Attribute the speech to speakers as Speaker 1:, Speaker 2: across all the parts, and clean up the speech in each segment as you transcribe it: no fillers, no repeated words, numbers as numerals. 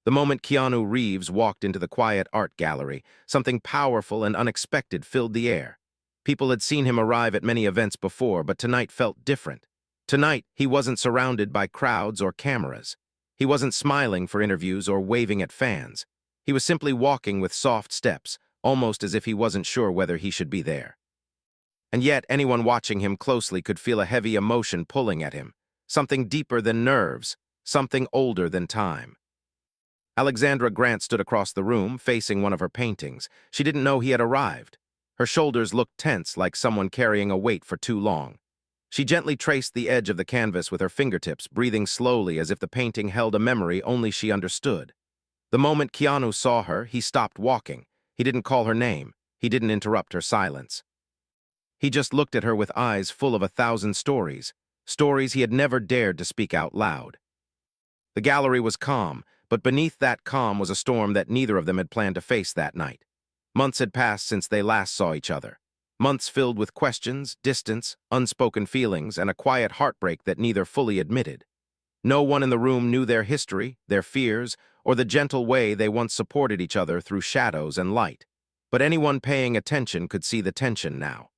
Speaker 1: The moment KeanuReeves walked into the quiet art gallery, something powerful and unexpected filled the air. People had seen him arrive at many events before, but tonight felt different. Tonight, he wasn't surrounded by crowds or cameras. He wasn't smiling for interviews or waving at fans. He was simply walking with soft steps, almost as if he wasn't sure whether he should be there. And yet, anyone watching him closely could feel a heavy emotion pulling at him, something deeper than nerves, something older than time. Alexandra Grant stood across the room, facing one of her paintings. She didn't know he had arrived. Her shoulders looked tense, like someone carrying a weight for too long. She gently traced the edge of the canvas with her fingertips, breathing slowly as if the painting held a memory only she understood. The moment Keanu saw her, he stopped walking. He didn't call her name. He didn't interrupt her silence. He just looked at her with eyes full of 1,000 stories, stories he had never dared to speak out loud. The gallery was calm, but beneath that calm was a storm that neither of them had planned to face that night. Months had passed since they last saw each other. Months filled with questions, distance, unspoken feelings, and a quiet heartbreak that neither fully admitted. No one in the room knew their history, their fears, or the gentle way they once supported each other through shadows and light. But anyone paying attention could see the tension now.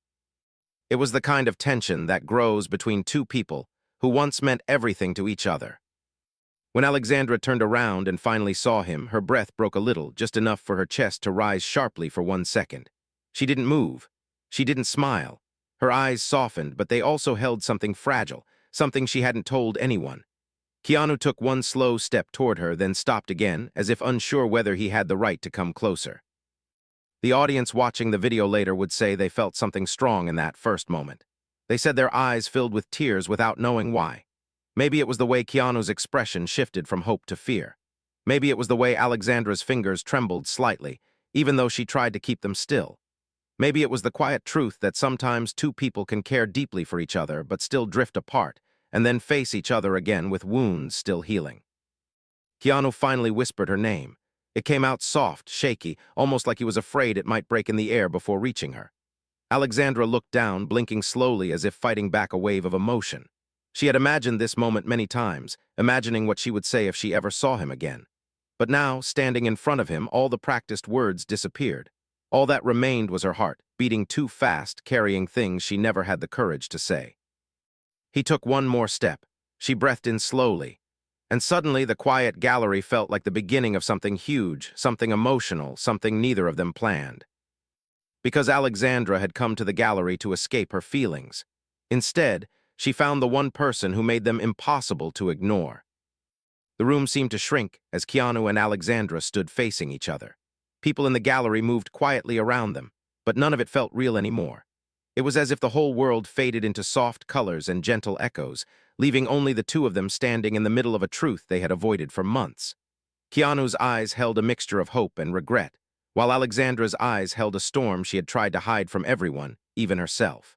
Speaker 1: It was the kind of tension that grows between two people who once meant everything to each other. When Alexandra turned around and finally saw him, her breath broke a little, just enough for her chest to rise sharply for 1 second. She didn't move. She didn't smile. Her eyes softened, but they also held something fragile, something she hadn't told anyone. Keanu took one slow step toward her, then stopped again, as if unsure whether he had the right to come closer. The audience watching the video later would say they felt something strong in that first moment. They said their eyes filled with tears without knowing why. Maybe it was the way Keanu's expression shifted from hope to fear. Maybe it was the way Alexandra's fingers trembled slightly, even though she tried to keep them still. Maybe it was the quiet truth that sometimes two people can care deeply for each other but still drift apart, and then face each other again with wounds still healing. Keanu finally whispered her name. It came out soft, shaky, almost like he was afraid it might break in the air before reaching her. Alexandra looked down, blinking slowly as if fighting back a wave of emotion. She had imagined this moment many times, imagining what she would say if she ever saw him again. But now, standing in front of him, all the practiced words disappeared. All that remained was her heart, beating too fast, carrying things she never had the courage to say. He took one more step. She breathed in slowly. And suddenly the quiet gallery felt like the beginning of something huge, something emotional, something neither of them planned. Because Alexandra had come to the gallery to escape her feelings. Instead, she found the one person who made them impossible to ignore. The room seemed to shrink as Keanu and Alexandra stood facing each other. People in the gallery moved quietly around them, but none of it felt real anymore. It was as if the whole world faded into soft colors and gentle echoes, leaving only the two of them standing in the middle of a truth they had avoided for months. Keanu's eyes held a mixture of hope and regret, while Alexandra's eyes held a storm she had tried to hide from everyone, even herself.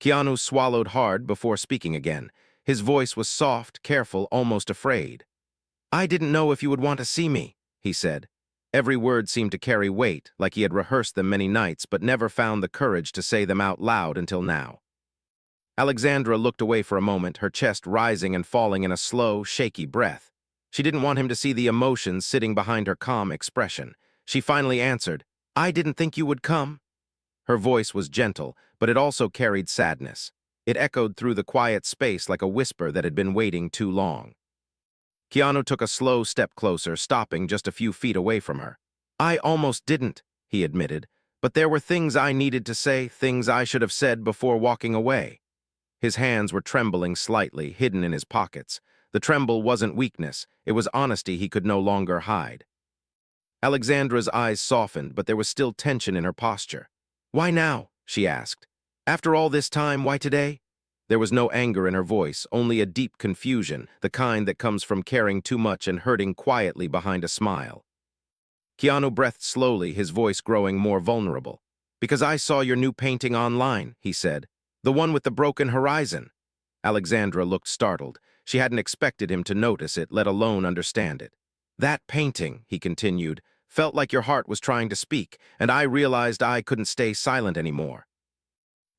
Speaker 1: Keanu swallowed hard before speaking again. His voice was soft, careful, almost afraid. "I didn't know if you would want to see me," he said. Every word seemed to carry weight, like he had rehearsed them many nights but never found the courage to say them out loud until now. Alexandra looked away for a moment, her chest rising and falling in a slow, shaky breath. She didn't want him to see the emotions sitting behind her calm expression. She finally answered, "I didn't think you would come." Her voice was gentle, but it also carried sadness. It echoed through the quiet space like a whisper that had been waiting too long. Keanu took a slow step closer, stopping just a few feet away from her. "I almost didn't," he admitted, "but there were things I needed to say, things I should have said before walking away." His hands were trembling slightly, hidden in his pockets. The tremble wasn't weakness, it was honesty he could no longer hide. Alexandra's eyes softened, but there was still tension in her posture. "Why now?" she asked. "After all this time, why today?" There was no anger in her voice, only a deep confusion, the kind that comes from caring too much and hurting quietly behind a smile. Keanu breathed slowly, his voice growing more vulnerable. "Because I saw your new painting online," he said. "The one with the broken horizon." Alexandra looked startled. She hadn't expected him to notice it, let alone understand it. "That painting," he continued, "felt like your heart was trying to speak, and I realized I couldn't stay silent anymore."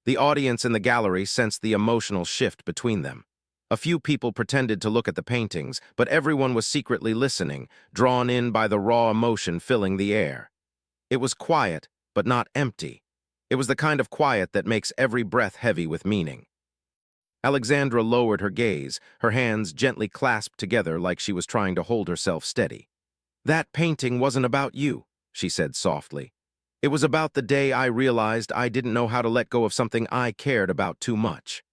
Speaker 1: The audience in the gallery sensed the emotional shift between them. A few people pretended to look at the paintings, but everyone was secretly listening, drawn in by the raw emotion filling the air. It was quiet, but not empty. It was the kind of quiet that makes every breath heavy with meaning. Alexandra lowered her gaze, her hands gently clasped together like she was trying to hold herself steady. "That painting wasn't about you," she said softly. "It was about the day I realized I didn't know how to let go of something I cared about too much."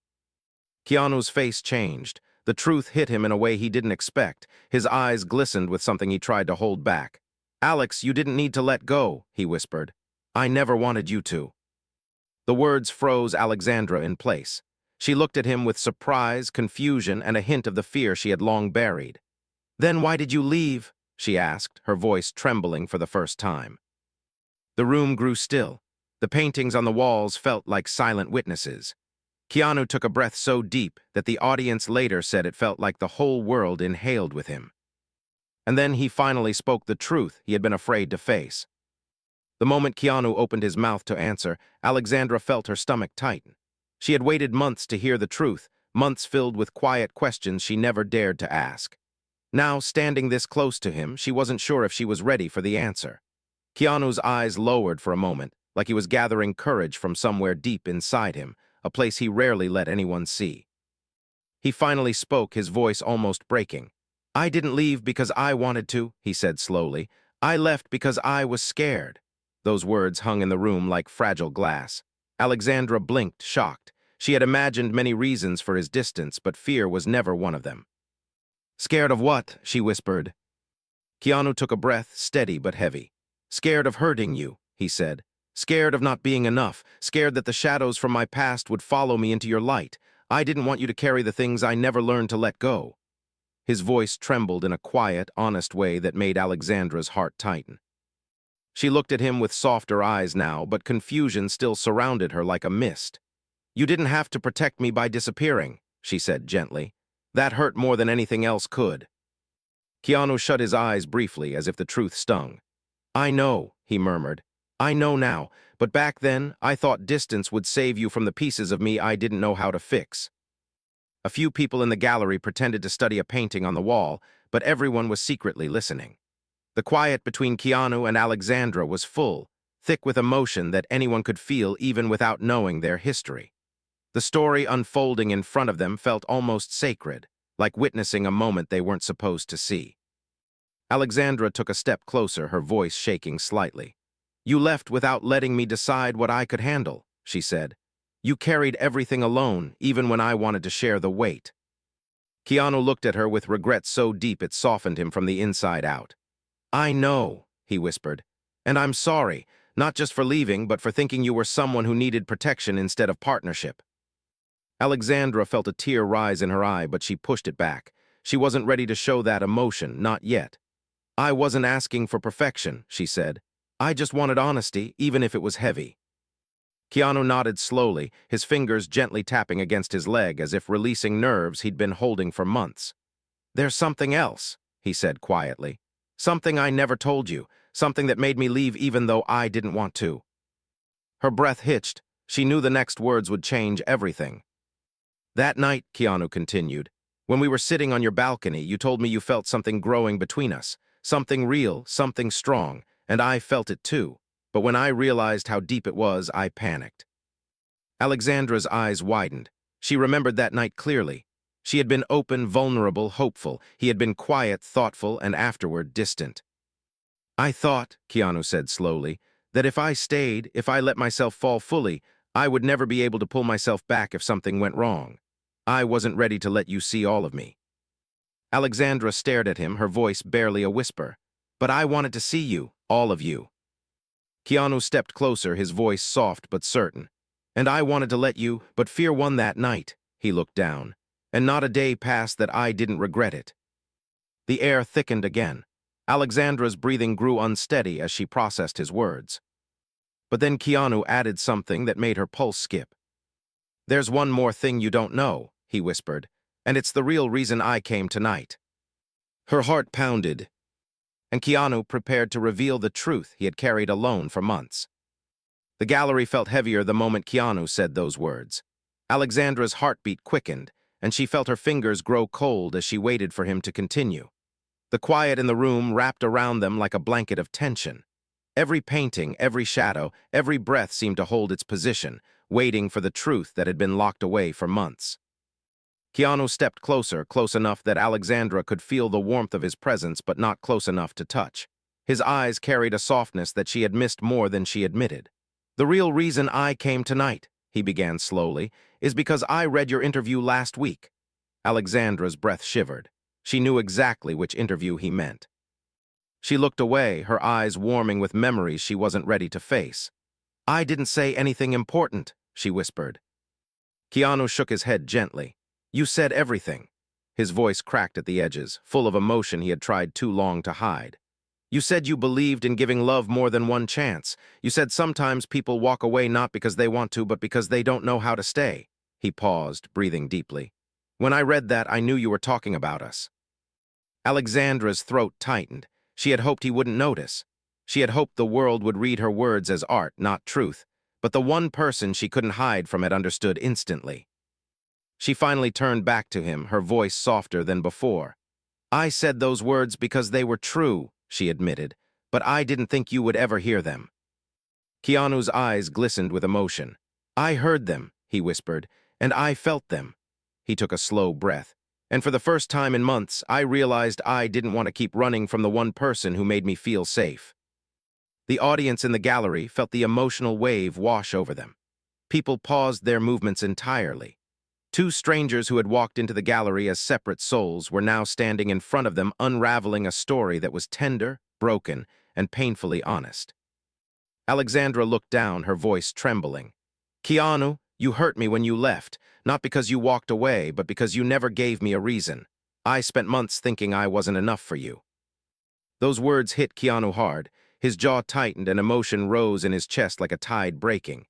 Speaker 1: Keanu's face changed. The truth hit him in a way he didn't expect. His eyes glistened with something he tried to hold back. "Alex, you didn't need to let go," he whispered. "I never wanted you to." The words froze Alexandra in place. She looked at him with surprise, confusion, and a hint of the fear she had long buried. "Then why did you leave?" she asked, her voice trembling for the first time. The room grew still. The paintings on the walls felt like silent witnesses. Keanu took a breath so deep that the audience later said it felt like the whole world inhaled with him. And then he finally spoke the truth he had been afraid to face. The moment Keanu opened his mouth to answer, Alexandra felt her stomach tighten. She had waited months to hear the truth, months filled with quiet questions she never dared to ask. Now, standing this close to him, she wasn't sure if she was ready for the answer. Keanu's eyes lowered for a moment, like he was gathering courage from somewhere deep inside him, a place he rarely let anyone see. He finally spoke, his voice almost breaking. "I didn't leave because I wanted to," he said slowly. "I left because I was scared." Those words hung in the room like fragile glass. Alexandra blinked, shocked. She had imagined many reasons for his distance, but fear was never one of them. "Scared of what?" she whispered. Keanu took a breath, steady but heavy. "Scared of hurting you," he said. "Scared of not being enough, scared that the shadows from my past would follow me into your light. I didn't want you to carry the things I never learned to let go." His voice trembled in a quiet, honest way that made Alexandra's heart tighten. She looked at him with softer eyes now, but confusion still surrounded her like a mist. "You didn't have to protect me by disappearing," she said gently. "That hurt more than anything else could." Keanu shut his eyes briefly, as if the truth stung. "I know," he murmured. "I know now, but back then, I thought distance would save you from the pieces of me I didn't know how to fix." A few people in the gallery pretended to study a painting on the wall, but everyone was secretly listening. The quiet between Keanu and Alexandra was full, thick with emotion that anyone could feel even without knowing their history. The story unfolding in front of them felt almost sacred, like witnessing a moment they weren't supposed to see. Alexandra took a step closer, her voice shaking slightly. "You left without letting me decide what I could handle," she said. "You carried everything alone, even when I wanted to share the weight." Keanu looked at her with regret so deep it softened him from the inside out. "I know," he whispered, "and I'm sorry, not just for leaving, but for thinking you were someone who needed protection instead of partnership." Alexandra felt a tear rise in her eye, but she pushed it back. She wasn't ready to show that emotion, not yet. "I wasn't asking for perfection," she said. "I just wanted honesty, even if it was heavy." Keanu nodded slowly, his fingers gently tapping against his leg as if releasing nerves he'd been holding for months. "There's something else," he said quietly. "Something I never told you, something that made me leave even though I didn't want to." Her breath hitched. She knew the next words would change everything. "That night," Keanu continued, "when we were sitting on your balcony, you told me you felt something growing between us, something real, something strong, and I felt it too. But when I realized how deep it was, I panicked." Alexandra's eyes widened. She remembered that night clearly. She had been open, vulnerable, hopeful. He had been quiet, thoughtful, and afterward distant. "I thought," Keanu said slowly, "that if I stayed, if I let myself fall fully, I would never be able to pull myself back if something went wrong. I wasn't ready to let you see all of me." Alexandra stared at him, her voice barely a whisper. "But I wanted to see you, all of you." Keanu stepped closer, his voice soft but certain. "And I wanted to let you, but fear won that night." He looked down. "And not a day passed that I didn't regret it." The air thickened again. Alexandra's breathing grew unsteady as she processed his words. But then Keanu added something that made her pulse skip. "There's one more thing you don't know," he whispered, "and it's the real reason I came tonight." Her heart pounded, and Keanu prepared to reveal the truth he had carried alone for months. The gallery felt heavier the moment Keanu said those words. Alexandra's heartbeat quickened, and she felt her fingers grow cold as she waited for him to continue. The quiet in the room wrapped around them like a blanket of tension. Every painting, every shadow, every breath seemed to hold its position, waiting for the truth that had been locked away for months. Keanu stepped closer, close enough that Alexandra could feel the warmth of his presence but not close enough to touch. His eyes carried a softness that she had missed more than she admitted. "The real reason I came tonight," he began slowly, "is because I read your interview last week." Alexandra's breath shivered. She knew exactly which interview he meant. She looked away, her eyes warming with memories she wasn't ready to face. "I didn't say anything important," she whispered. Keanu shook his head gently. "You said everything." His voice cracked at the edges, full of emotion he had tried too long to hide. "You said you believed in giving love more than one chance. You said sometimes people walk away not because they want to, but because they don't know how to stay." He paused, breathing deeply. "When I read that, I knew you were talking about us." Alexandra's throat tightened. She had hoped he wouldn't notice. She had hoped the world would read her words as art, not truth. But the one person she couldn't hide from it understood instantly. She finally turned back to him, her voice softer than before. "I said those words because they were true," she admitted, "but I didn't think you would ever hear them." Keanu's eyes glistened with emotion. "I heard them," he whispered, "and I felt them." He took a slow breath. "And for the first time in months, I realized I didn't want to keep running from the one person who made me feel safe." The audience in the gallery felt the emotional wave wash over them. People paused their movements entirely. Two strangers who had walked into the gallery as separate souls were now standing in front of them, unraveling a story that was tender, broken, and painfully honest. Alexandra looked down, her voice trembling. "Keanu, you hurt me when you left, not because you walked away, but because you never gave me a reason. I spent months thinking I wasn't enough for you." Those words hit Keanu hard. His jaw tightened and emotion rose in his chest like a tide breaking.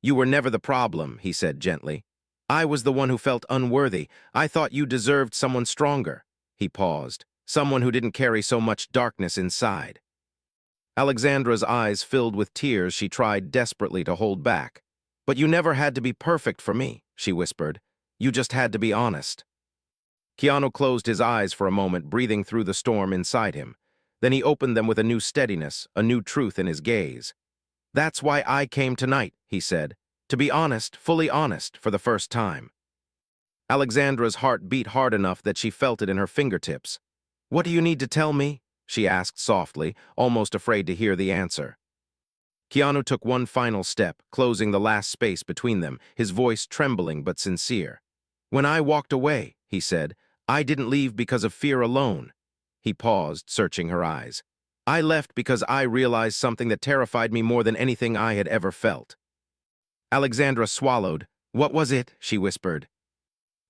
Speaker 1: "You were never the problem," he said gently. "I was the one who felt unworthy. I thought you deserved someone stronger." He paused. "Someone who didn't carry so much darkness inside." Alexandra's eyes filled with tears she tried desperately to hold back. "But you never had to be perfect for me," she whispered. "You just had to be honest." Keanu closed his eyes for a moment, breathing through the storm inside him. Then he opened them with a new steadiness, a new truth in his gaze. "That's why I came tonight," he said. "To be honest, fully honest, for the first time." Alexandra's heart beat hard enough that she felt it in her fingertips. "What do you need to tell me?" she asked softly, almost afraid to hear the answer. Keanu took one final step, closing the last space between them, his voice trembling but sincere. "When I walked away," he said, "I didn't leave because of fear alone." He paused, searching her eyes. "I left because I realized something that terrified me more than anything I had ever felt." Alexandra swallowed. "What was it?" she whispered.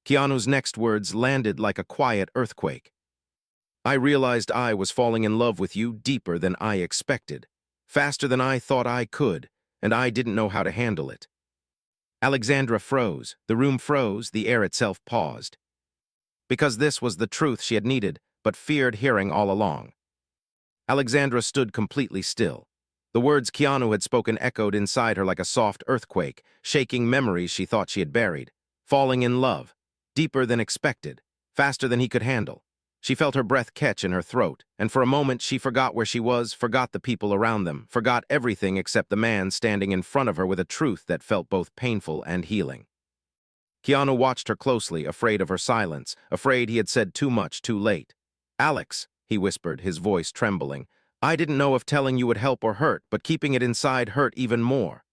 Speaker 1: Keanu's next words landed like a quiet earthquake. "I realized I was falling in love with you deeper than I expected, faster than I thought I could, and I didn't know how to handle it." Alexandra froze. The room froze, the air itself paused. Because this was the truth she had needed, but feared hearing all along. Alexandra stood completely still. The words Keanu had spoken echoed inside her like a soft earthquake, shaking memories she thought she had buried. Falling in love. Deeper than expected. Faster than he could handle. She felt her breath catch in her throat, and for a moment she forgot where she was, forgot the people around them, forgot everything except the man standing in front of her with a truth that felt both painful and healing. Keanu watched her closely, afraid of her silence, afraid he had said too much too late. "Alex," he whispered, his voice trembling, "I didn't know if telling you would help or hurt, but keeping it inside hurt even more."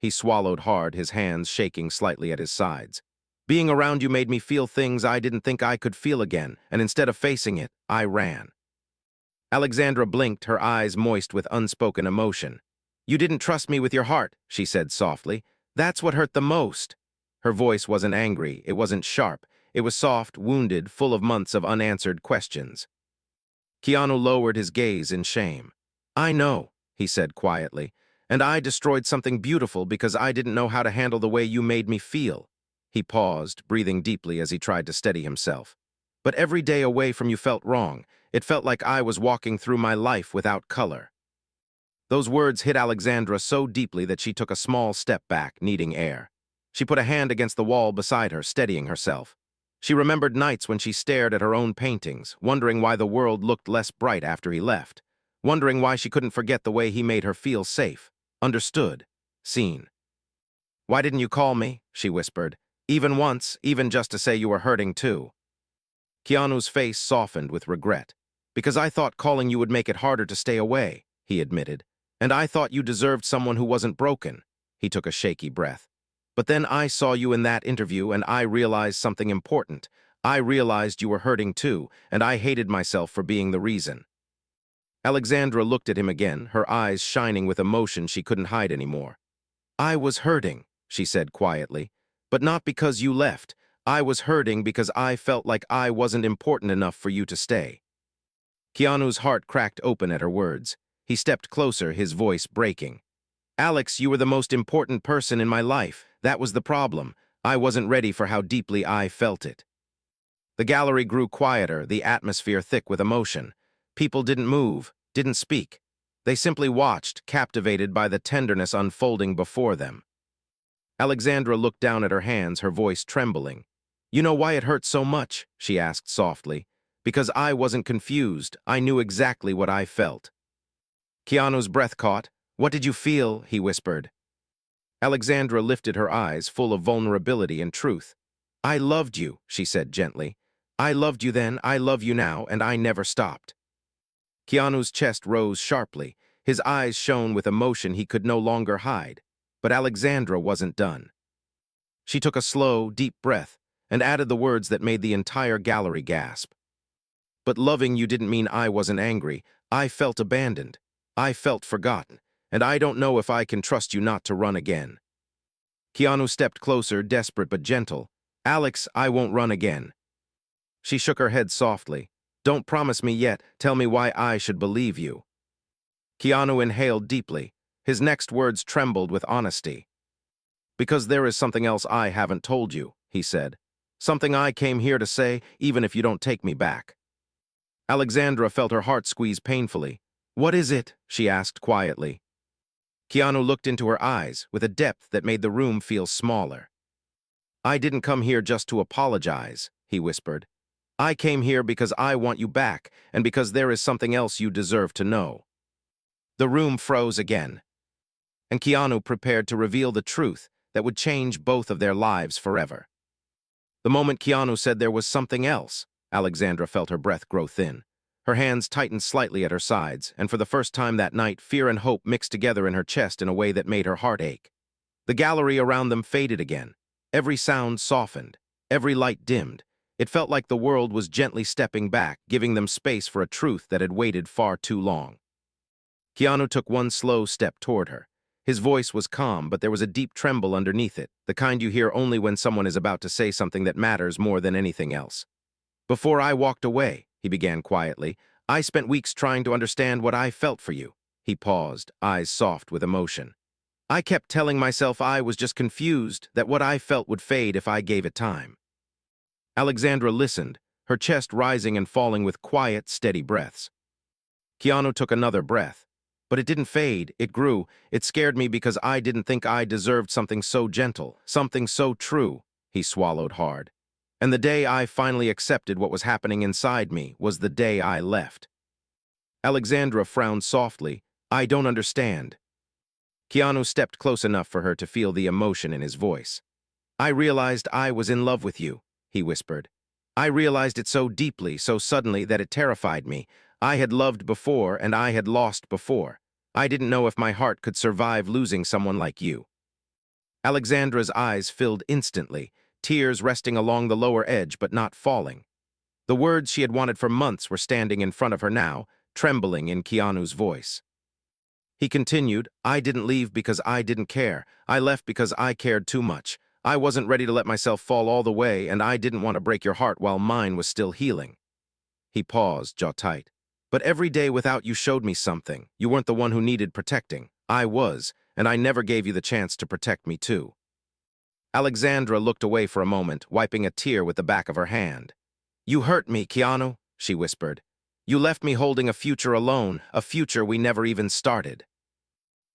Speaker 1: He swallowed hard, his hands shaking slightly at his sides. "Being around you made me feel things I didn't think I could feel again, and instead of facing it, I ran." Alexandra blinked, her eyes moist with unspoken emotion. "You didn't trust me with your heart," she said softly. "That's what hurt the most." Her voice wasn't angry, it wasn't sharp. It was soft, wounded, full of months of unanswered questions. Keanu lowered his gaze in shame. "I know," he said quietly, "and I destroyed something beautiful because I didn't know how to handle the way you made me feel." He paused, breathing deeply as he tried to steady himself. "But every day away from you felt wrong. It felt like I was walking through my life without color." Those words hit Alexandra so deeply that she took a small step back, needing air. She put a hand against the wall beside her, steadying herself. She remembered nights when she stared at her own paintings, wondering why the world looked less bright after he left, wondering why she couldn't forget the way he made her feel safe, understood, seen. "Why didn't you call me?" she whispered. "Even once, even just to say you were hurting too." Keanu's face softened with regret. "Because I thought calling you would make it harder to stay away," he admitted. "And I thought you deserved someone who wasn't broken." He took a shaky breath. "But then I saw you in that interview and I realized something important. I realized you were hurting too, and I hated myself for being the reason." Alexandra looked at him again, her eyes shining with emotion she couldn't hide anymore. "I was hurting," she said quietly, "but not because you left. I was hurting because I felt like I wasn't important enough for you to stay." Keanu's heart cracked open at her words. He stepped closer, his voice breaking. "Alex, you were the most important person in my life. That was the problem. I wasn't ready for how deeply I felt it." The gallery grew quieter, the atmosphere thick with emotion. People didn't move, didn't speak. They simply watched, captivated by the tenderness unfolding before them. Alexandra looked down at her hands, her voice trembling. "You know why it hurt so much?" she asked softly. "Because I wasn't confused. I knew exactly what I felt." Keanu's breath caught. "What did you feel?" he whispered. Alexandra lifted her eyes, full of vulnerability and truth. "I loved you," she said gently. "I loved you then, I love you now, and I never stopped." Keanu's chest rose sharply. His eyes shone with emotion he could no longer hide. But Alexandra wasn't done. She took a slow, deep breath and added the words that made the entire gallery gasp. "But loving you didn't mean I wasn't angry. I felt abandoned. I felt forgotten. And I don't know if I can trust you not to run again." Keanu stepped closer, desperate but gentle. "Alex, I won't run again." She shook her head softly. "Don't promise me yet. Tell me why I should believe you." Keanu inhaled deeply. His next words trembled with honesty. "Because there is something else I haven't told you," he said. "Something I came here to say, even if you don't take me back." Alexandra felt her heart squeeze painfully. "What is it?" she asked quietly. Keanu looked into her eyes with a depth that made the room feel smaller. "I didn't come here just to apologize," he whispered. "I came here because I want you back, and because there is something else you deserve to know." The room froze again, and Keanu prepared to reveal the truth that would change both of their lives forever. The moment Keanu said there was something else, Alexandra felt her breath grow thin. Her hands tightened slightly at her sides, and for the first time that night, fear and hope mixed together in her chest in a way that made her heart ache. The gallery around them faded again. Every sound softened. Every light dimmed. It felt like the world was gently stepping back, giving them space for a truth that had waited far too long. Keanu took one slow step toward her. His voice was calm, but there was a deep tremble underneath it, the kind you hear only when someone is about to say something that matters more than anything else. "Before I walked away," he began quietly, "I spent weeks trying to understand what I felt for you." He paused, eyes soft with emotion. "I kept telling myself I was just confused, that what I felt would fade if I gave it time." Alexandra listened, her chest rising and falling with quiet, steady breaths. Keanu took another breath. "But it didn't fade, it grew. It scared me because I didn't think I deserved something so gentle, something so true." He swallowed hard. "And the day I finally accepted what was happening inside me was the day I left." Alexandra frowned softly. "I don't understand." Keanu stepped close enough for her to feel the emotion in his voice. "I realized I was in love with you," he whispered. "I realized it so deeply, so suddenly, that it terrified me. I had loved before, and I had lost before. I didn't know if my heart could survive losing someone like you." Alexandra's eyes filled instantly, tears resting along the lower edge but not falling. The words she had wanted for months were standing in front of her now, trembling in Keanu's voice. He continued, "I didn't leave because I didn't care. I left because I cared too much. I wasn't ready to let myself fall all the way, and I didn't want to break your heart while mine was still healing." He paused, jaw tight. "But every day without you showed me something. You weren't the one who needed protecting. I was, and I never gave you the chance to protect me too." Alexandra looked away for a moment, wiping a tear with the back of her hand. "You hurt me, Keanu," she whispered. "You left me holding a future alone, a future we never even started."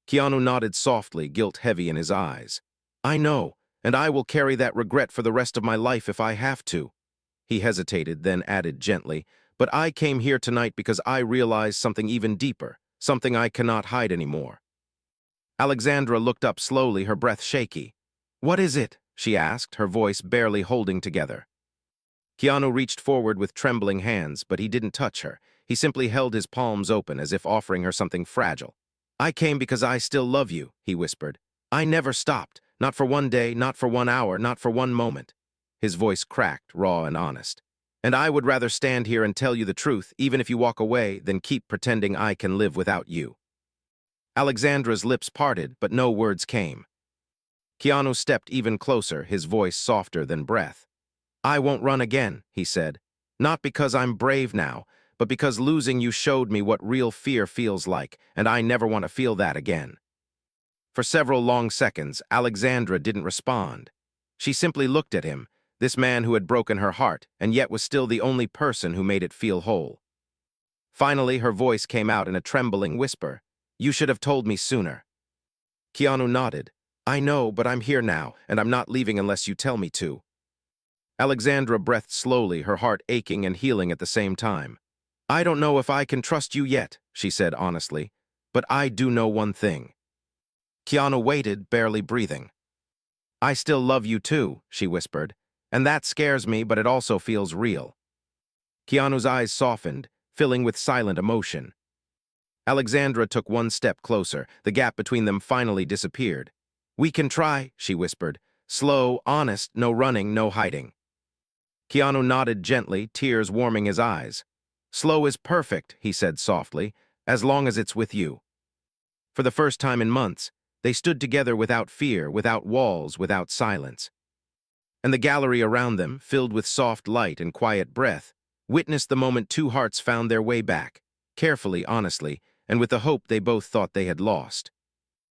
Speaker 1: Keanu nodded softly, guilt heavy in his eyes. "I know, and I will carry that regret for the rest of my life if I have to." He hesitated, then added gently, "But I came here tonight because I realized something even deeper, something I cannot hide anymore." Alexandra looked up slowly, her breath shaky. "What is it?" she asked, her voice barely holding together. Keanu reached forward with trembling hands, but he didn't touch her. He simply held his palms open as if offering her something fragile. "I came because I still love you," he whispered. "I never stopped, not for one day, not for 1 hour, not for one moment." His voice cracked, raw and honest. "And I would rather stand here and tell you the truth, even if you walk away, than keep pretending I can live without you." Alexandra's lips parted, but no words came. Keanu stepped even closer, his voice softer than breath. "I won't run again," he said. "Not because I'm brave now, but because losing you showed me what real fear feels like, and I never want to feel that again." For several long seconds, Alexandra didn't respond. She simply looked at him, this man who had broken her heart, and yet was still the only person who made it feel whole. Finally, her voice came out in a trembling whisper. "You should have told me sooner." Keanu nodded. "I know, but I'm here now, and I'm not leaving unless you tell me to." Alexandra breathed slowly, her heart aching and healing at the same time. "I don't know if I can trust you yet," she said honestly, "but I do know one thing." Keanu waited, barely breathing. "I still love you too," she whispered, "and that scares me, but it also feels real." Keanu's eyes softened, filling with silent emotion. Alexandra took one step closer. The gap between them finally disappeared. "We can try," she whispered. "Slow, honest, no running, no hiding." Keanu nodded gently, tears warming his eyes. "Slow is perfect," he said softly, "as long as it's with you." For the first time in months, they stood together without fear, without walls, without silence. And the gallery around them, filled with soft light and quiet breath, witnessed the moment two hearts found their way back, carefully, honestly, and with the hope they both thought they had lost.